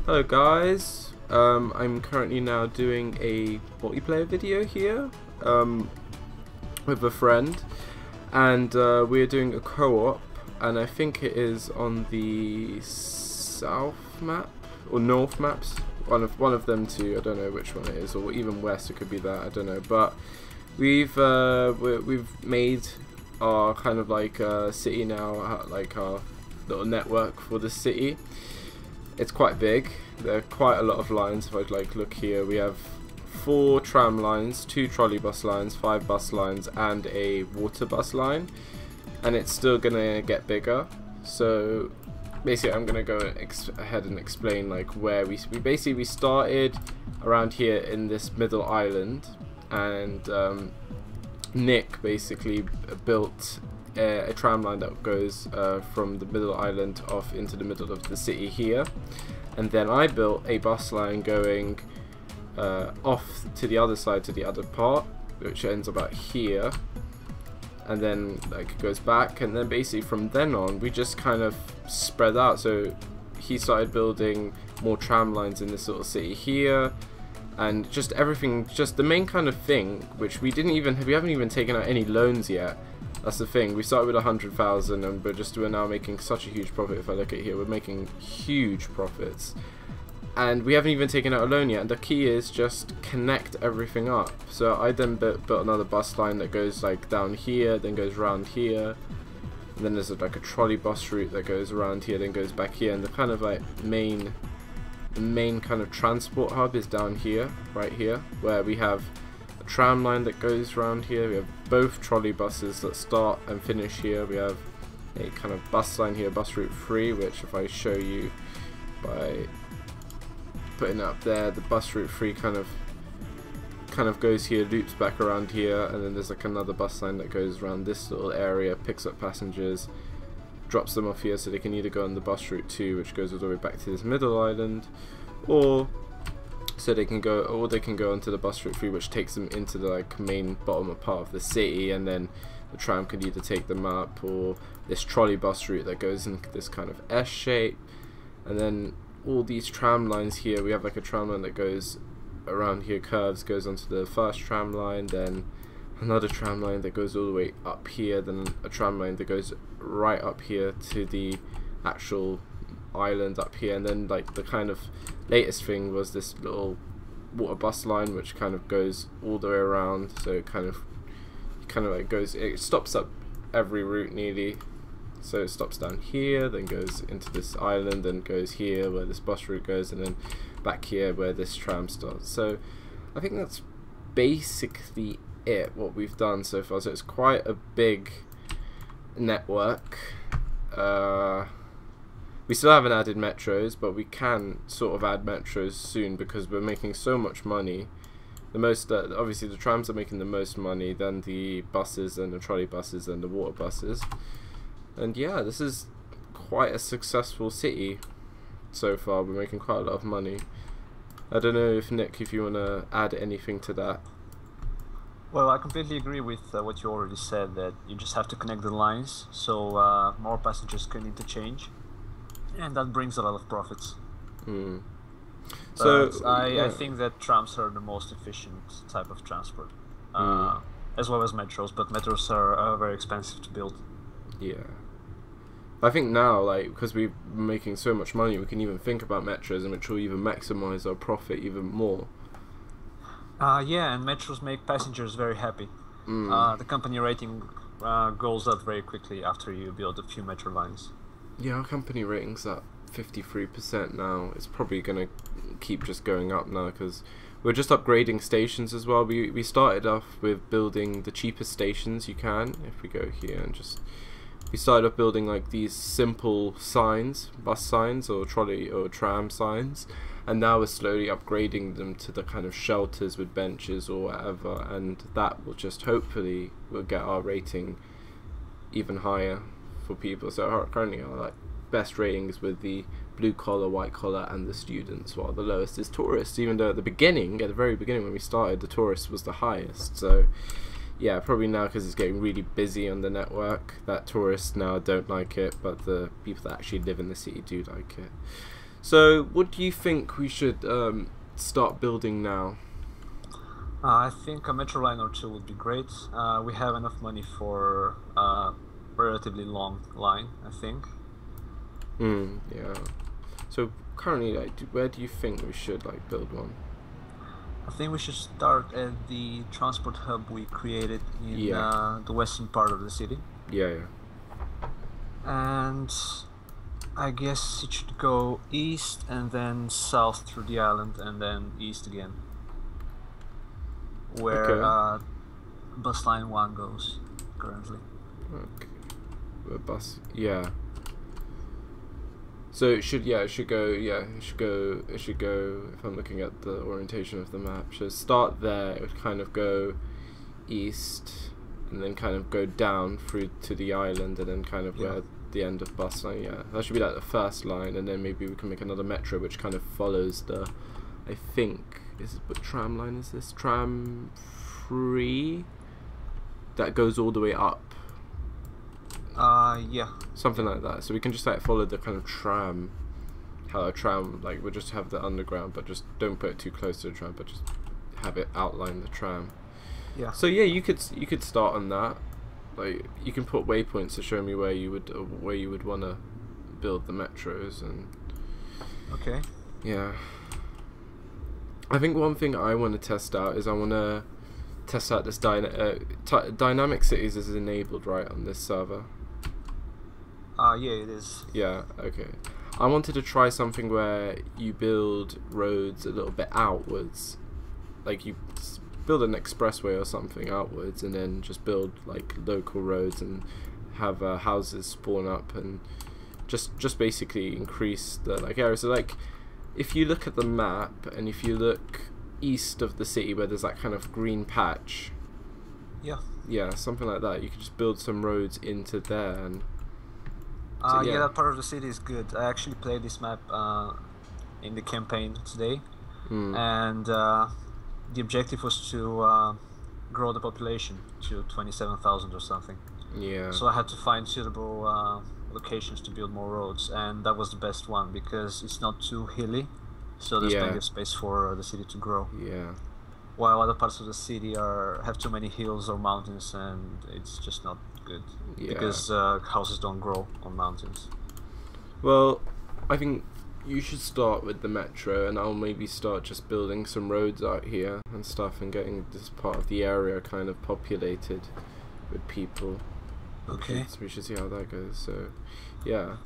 Hello guys, I'm currently now doing a multiplayer video here with a friend, and we're doing a co-op, and I think it is on the south map or north maps, one of them two. I don't know which one it is, or even west. It could be that, I don't know. But we've made our kind of like city now, like our little network for the city. It's quite big. There are quite a lot of lines. If I look here, we have 4 tram lines, 2 trolley bus lines, 5 bus lines, and a water bus line. And it's still gonna get bigger. So basically, I'm gonna go ahead and explain like where we started around here in this middle island, and Nick basically built a tram line that goes from the middle island off into the middle of the city here, and then I built a bus line going off to the other side, to the other part, which ends about here, and then like it goes back, and then basically from then on we just kind of spread out. So he started building more tram lines in this little city here, and just everything, just the main kind of thing, which we haven't even taken out any loans yet. That's the thing. We started with 100,000, and we're now making such a huge profit. If I look at here, we're making huge profits, and we haven't even taken out a loan yet. And the key is just connect everything up. So I then built another bus line that goes like down here, then goes around here, and then there's like a trolley bus route that goes around here, then goes back here, and the kind of like main kind of transport hub is down here, right here, where we have a tram line that goes around here. We have both trolley buses that start and finish here. We have a kind of bus line here, bus route 3, which if I show you by putting it up there, the bus route 3 kind of goes here, loops back around here, and then there's like another bus line that goes around this little area, picks up passengers, drops them off here, so they can either go on the bus route 2, which goes all the way back to this middle island, or they can go onto the bus route 3, which takes them into the like main bottom part of the city, and then the tram could either take them up, or this trolley bus route that goes in this kind of S shape. And then all these tram lines here, we have like a tram line that goes around here, curves, goes onto the first tram line, then another tram line that goes all the way up here, then a tram line that goes right up here to the actual island up here, and then like the kind of latest thing was this little water bus line, which kind of goes all the way around. So it kind of like goes, it stops up every route nearly. So it stops down here, then goes into this island, then goes here where this bus route goes, and then back here where this tram starts. So I think that's basically what we've done so far. So it's quite a big network. We still haven't added metros, but we can sort of add metros soon because we're making so much money. The most, obviously the trams are making the most money, then the buses and the trolley buses and the water buses. And yeah, this is quite a successful city so far. We're making quite a lot of money. I don't know if Nick, if you want to add anything to that. Well, I completely agree with what you already said, that you just have to connect the lines so more passengers can interchange, and that brings a lot of profits. So I think that trams are the most efficient type of transport, as well as metros, but metros are very expensive to build. Yeah, I think now, like, because we're making so much money, we can even think about metros, and which will even maximize our profit even more. Yeah, and metros make passengers very happy. The company rating goes up very quickly after you build a few metro lines. Yeah, our company rating's at 53% now. It's probably gonna keep just going up now because we're just upgrading stations as well. We started off with building the cheapest stations you can. If we go here and we started off building like these simple signs, bus signs or trolley or tram signs, and now we're slowly upgrading them to the kind of shelters with benches or whatever, and that will just hopefully will get our rating even higher for people. So currently our like best ratings with the blue collar, white collar, and the students, while the lowest is tourists, even though at the very beginning when we started, the tourists was the highest. So yeah, probably now because it's getting really busy on the network, that tourists now don't like it, but the people that actually live in the city do like it. So, what do you think we should start building now? I think a metro line or two would be great. We have enough money for a relatively long line, I think. Yeah. So currently, like, where do you think we should like build one? I think we should start at the transport hub we created in Yeah. the western part of the city. Yeah, yeah. And I guess it should go east and then south through the island and then east again. Where Okay. bus line 1 goes currently. Okay. The bus. Yeah. So it should, yeah, it should go, yeah, it should go, if I'm looking at the orientation of the map, should start there, it would kind of go east, and then kind of go down through to the island, and then kind of Yeah. where the end of bus line, yeah. That should be like the first line, and then maybe we can make another metro which kind of follows the, I think, what tram line is this? Tram 3? That goes all the way up. Yeah. Something like that. So we can just like follow the kind of tram, how a tram, like we'll just have the underground, but just don't put it too close to the tram, but just have it outline the tram. Yeah. So yeah, you could start on that. Like you can put waypoints to show me where you would want to build the metros, and Okay. yeah. I think one thing I want to test out is I want to test out this dynamic cities is enabled right on this server. Yeah, it is. Yeah, okay. I wanted to try something where you build roads a little bit outwards. Like you build an expressway or something outwards and then just build like local roads and have houses spawn up and just basically increase the like area. So like if you look at the map and if you look east of the city where there's that kind of green patch, Yeah. something like that, you could just build some roads into there and so, Yeah, that part of the city is good. I actually played this map in the campaign today, and the objective was to grow the population to 27,000 or something. yeah. So I had to find suitable locations to build more roads, and that was the best one because it's not too hilly, so there's plenty of space for the city to grow. Yeah. While other parts of the city have too many hills or mountains, and it's just not good because houses don't grow on mountains. Well, I think you should start with the metro, and I'll maybe start just building some roads out here and stuff, and getting this part of the area kind of populated with people. Okay. So we should see how that goes. So, yeah.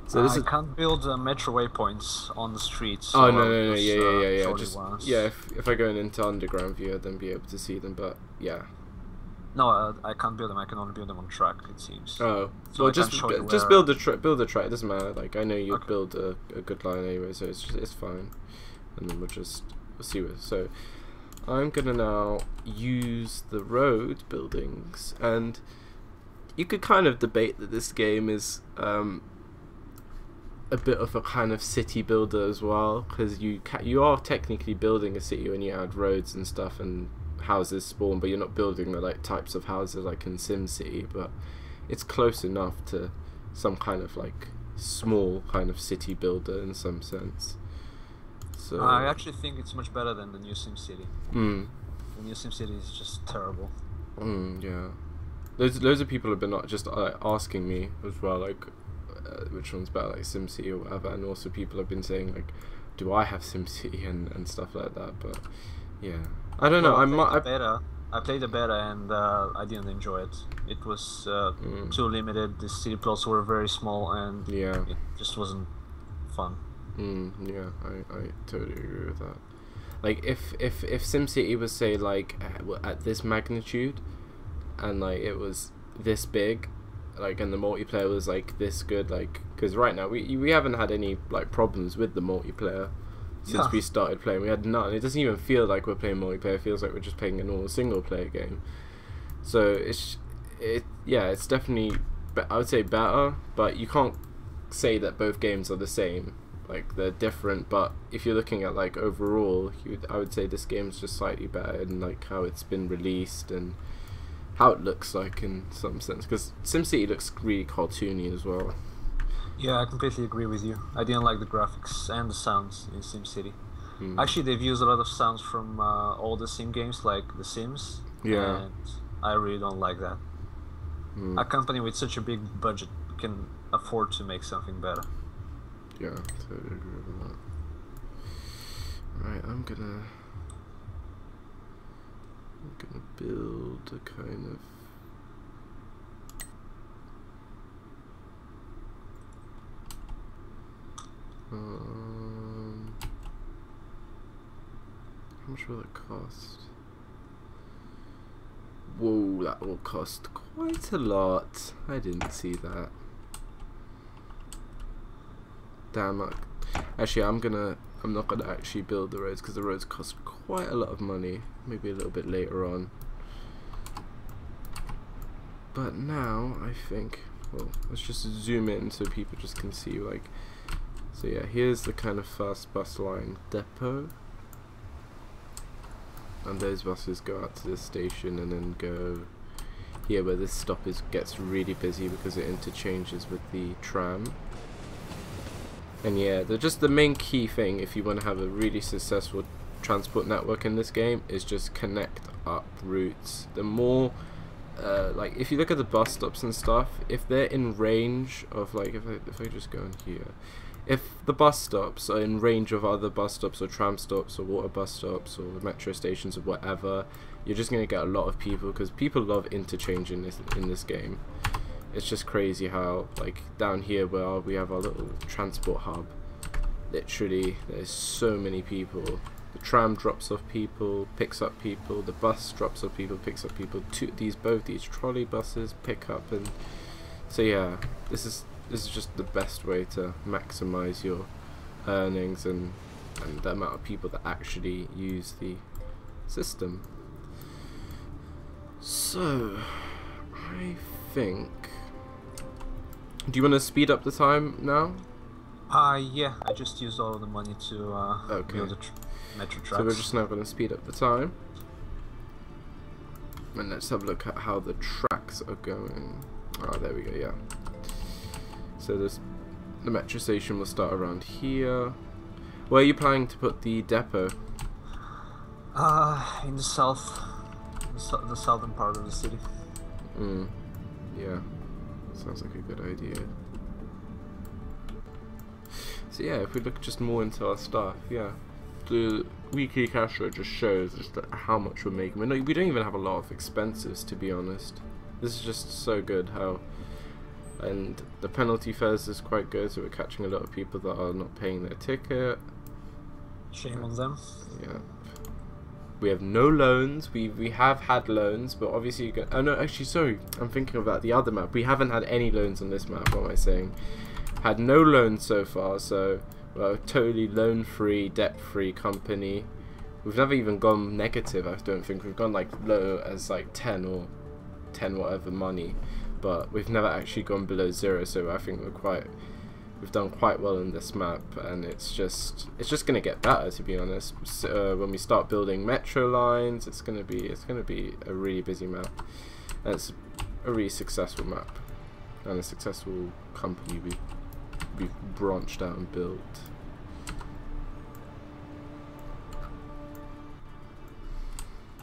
So this I is. can't build metro waypoints on the streets. Oh So no I'll no no use, yeah. trolley Just ones. if I go into underground view, I'd then be able to see them. But yeah. No, I can't build them. I can only build them on track. It seems. Oh So well, I can't show you just where- build a track. It doesn't matter. Like I know you'd Okay. build a good line anyway, so it's fine. And then we'll see what. So I'm gonna now use the road buildings, and you could kind of debate that this game is a bit of a kind of city builder as well, because you are technically building a city when you add roads and stuff and houses spawn, but you're not building the like types of houses like in SimCity, but it's close enough to some kind of like small kind of city builder in some sense. So I actually think it's much better than the new SimCity. mm, The new SimCity is just terrible. yeah. Loads of people have been just asking me as well, like which one's better, like SimCity or whatever, and also people have been saying like, do I have SimCity and stuff like that, but yeah, I don't know. I played the beta and I didn't enjoy it. It was too limited. The city plots were very small and yeah. it just wasn't fun. Yeah, I totally agree with that. Like if SimCity was say like at this magnitude, and like it was this big, like and the multiplayer was like this good, like because right now we haven't had any like problems with the multiplayer since we started playing. We had none. It doesn't even feel like we're playing multiplayer. It feels like we're just playing a normal single player game. So it's definitely I would say better, but you can't say that both games are the same. Like they're different, but if you're looking at like overall, I would say this game's just slightly better in like how it's been released and how it looks like in some sense. Because SimCity looks really cartoony as well. Yeah, I completely agree with you. I didn't like the graphics and the sounds in SimCity. Mm. Actually, they've used a lot of sounds from all the Sim games like The Sims, Yeah. and I really don't like that. Mm. A company with such a big budget can afford to make something better. Yeah, totally agree with that. Right, I'm gonna build a kind of how much will it cost? Whoa, that will cost quite a lot. I didn't see that. Damn. Actually, I'm not gonna actually build the roads because the roads cost quite a lot of money. Maybe a little bit later on. But now I think, well, let's just zoom in so people just can see, like, so yeah, here's the kind of fast bus line depot. And those buses go out to this station and then go here where this stop gets really busy because it interchanges with the tram. And yeah, the main key thing if you want to have a really successful transport network in this game is just connect up routes. The more like if you look at the bus stops and stuff, if they're in range of, like, if I just go in here, if the bus stops are in range of other bus stops or tram stops or water bus stops or metro stations or whatever, you're just going to get a lot of people, because people love interchange in this game. It's just crazy how, like, down here where we have our little transport hub, literally there's so many people. The tram drops off people, picks up people, the bus drops off people, picks up people. Both these trolley buses pick up, and so yeah, this is just the best way to maximize your earnings and the amount of people that actually use the system. So I think, do you want to speed up the time now? Yeah, I just used all of the money to build the metro tracks. So we're just now going to speed up the time. And let's have a look at how the tracks are going. Oh, there we go, yeah. So the metro station will start around here. Where are you planning to put the depot? In the south, the southern part of the city. Yeah, sounds like a good idea. So yeah, if we look just more into our stuff, yeah, the weekly cash flow just shows just how much we're making. We don't even have a lot of expenses, to be honest. This is just so good how, and the penalty fares is quite good, so we're catching a lot of people that are not paying their ticket. Shame on them. Yeah. We have no loans. We have had loans, but obviously you oh no, actually, sorry, I'm thinking about the other map. We haven't had any loans on this map. What am I saying? Had no loans so far, so we're a totally loan-free, debt-free company. We've never even gone negative. I don't think we've gone like low as like 10 or 10 whatever money, but we've never actually gone below 0. So I think we've done quite well in this map, and it's just gonna get better, to be honest. So, when we start building metro lines, it's gonna be a really busy map, and it's a really successful map and a successful company we've branched out and built.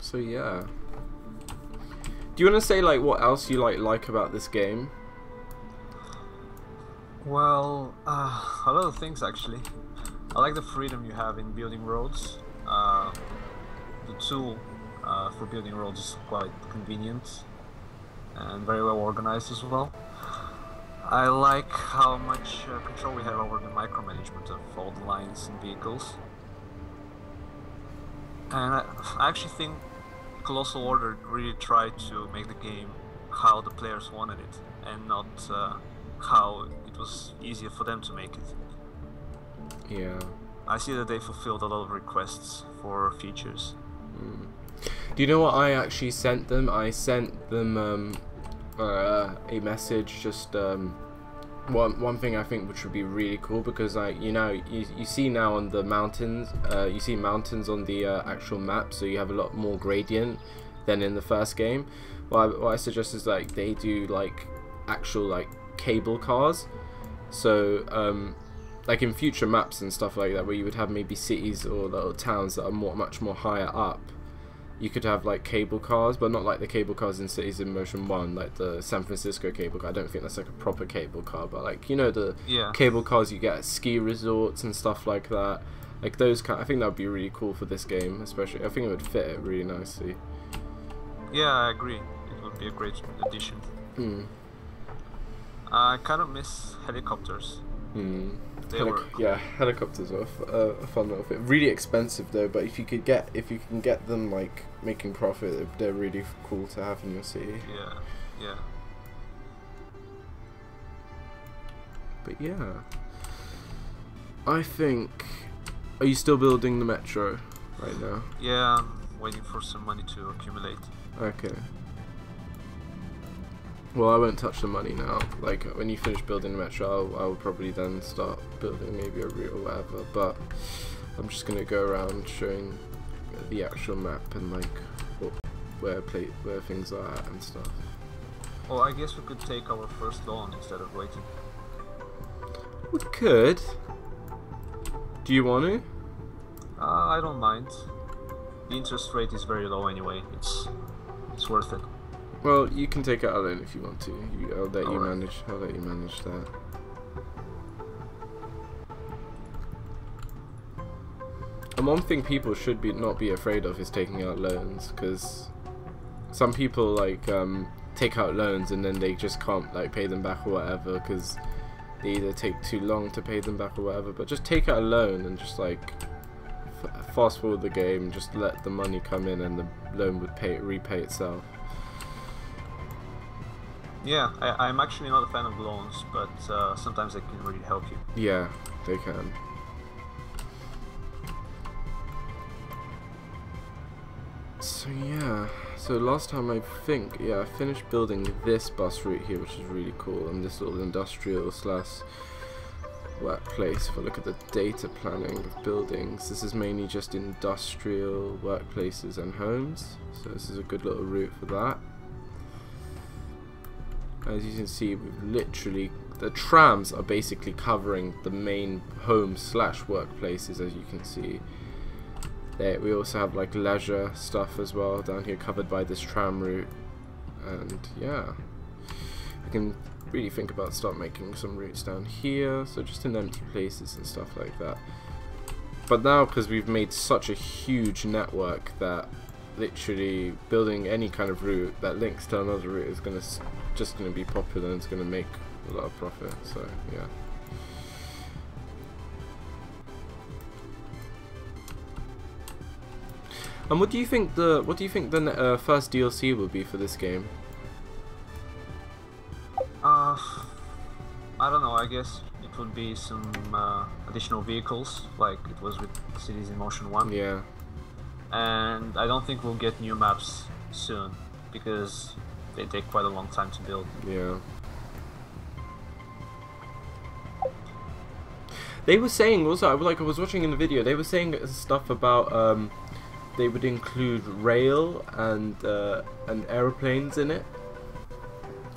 So yeah, do you want to say like what else you like about this game? Well, a lot of things actually. I like the freedom you have in building roads. The tool for building roads is quite convenient and very well organized as well. I like how much control we have over the micromanagement of all the lines and vehicles. And I actually think Colossal Order really tried to make the game how the players wanted it, and not how it was easier for them to make it. Yeah. I see that they fulfilled a lot of requests for features. Do you know what I actually sent them? I sent them a message, just one thing I think which would be really cool, because you see now on the mountains, you see mountains on the actual map, so you have a lot more gradient than in the first game. What I suggest is like they do like actual like cable cars, So like in future maps and stuff like that, where you would have maybe cities or little towns that are much more higher up, you could have like cable cars, but not like the cable cars in Cities in Motion 1, like the San Francisco cable car. I don't think that's like a proper cable car, but like, you know, the cable cars you get at ski resorts and stuff like that. Like those kind, I think that would be really cool for this game, especially. I think it would fit it really nicely. Yeah, I agree. It would be a great addition. I kind of miss helicopters. Yeah, helicopters are a fun little thing. Really expensive though, but if you can get them like making profit, they're really cool to have in your city. Yeah. But yeah, I think. Are you still building the metro right now? Yeah, I'm waiting for some money to accumulate. Okay. Well, I won't touch the money now. Like, when you finish building the metro, I'll probably then start building maybe a route or whatever. But I'm just gonna go around showing the actual map and like where things are at and stuff. Well, I guess we could take our first loan instead of waiting. We could. Do you want to? I don't mind. The interest rate is very low anyway. It's worth it. Well, you can take it out then if you want to. I'll let you manage that. And one thing people should not be afraid of is taking out loans, because some people like take out loans and then they just can't like pay them back or whatever, because they either take too long to pay them back or whatever. But just take out a loan and just like fast forward the game, just let the money come in and the loan would repay itself. Yeah, I'm actually not a fan of loans, but sometimes they can really help you. Yeah, they can. So yeah, so last time I think, I finished building this bus route here, which is really cool, and this little industrial slash workplace. If I look at the data planning of buildings, this is mainly just industrial workplaces and homes, so this is a good little route for that. As you can see, we've literally, the trams are basically covering the main home slash workplaces, as you can see. There, we also have like leisure stuff as well down here covered by this tram route. And yeah, I can really think about start making some routes down here, so just in empty places and stuff like that. But now, because we've made such a huge network, that literally building any kind of route that links to another route is just gonna be popular and it's gonna make a lot of profit. So yeah. And what do you think the first DLC will be for this game? I don't know. I guess it would be some additional vehicles, like it was with Cities in Motion 1. Yeah. And I don't think we'll get new maps soon, because they take quite a long time to build. Yeah. They were saying also, like I was watching in the video, they were saying stuff about they would include rail and aeroplanes in it.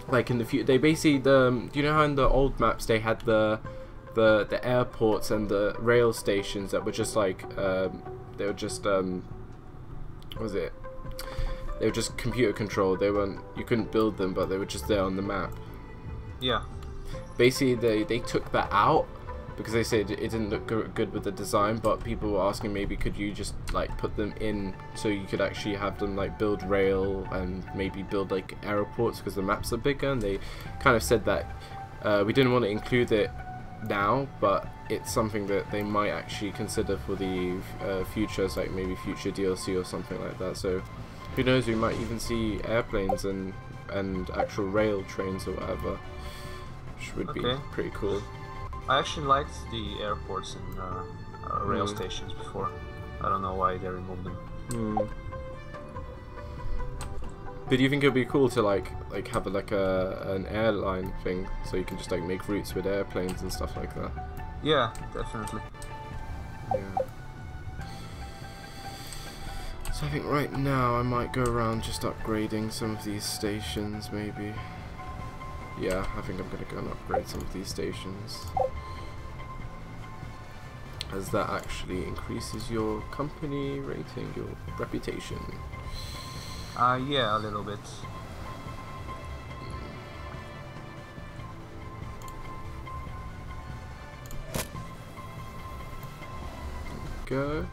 Like in the future, they basically do you know how in the old maps they had the airports and the rail stations that were just like they were just what was it? They were just computer controlled. They weren't, you couldn't build them, but they were just there on the map. Yeah. Basically, they took that out because they said it didn't look good with the design. But people were asking, maybe could you just like put them in so you could actually have them like build rail and maybe build like airports, because the maps are bigger. And they kind of said that we didn't want to include it now, but it's something that they might actually consider for the futures, like maybe future DLC or something like that. So who knows, we might even see airplanes and actual rail trains or whatever, which would be pretty cool. I actually liked the airports and rail stations before. I don't know why they removed them. But do you think it would be cool to like have an airline thing, so you can just like make routes with airplanes and stuff like that? Yeah, definitely. Yeah. So I think right now I might go around just upgrading some of these stations, maybe. Yeah, I think I'm going to go and upgrade some of these stations, as that actually increases your company rating, your reputation. Yeah, a little bit. Go.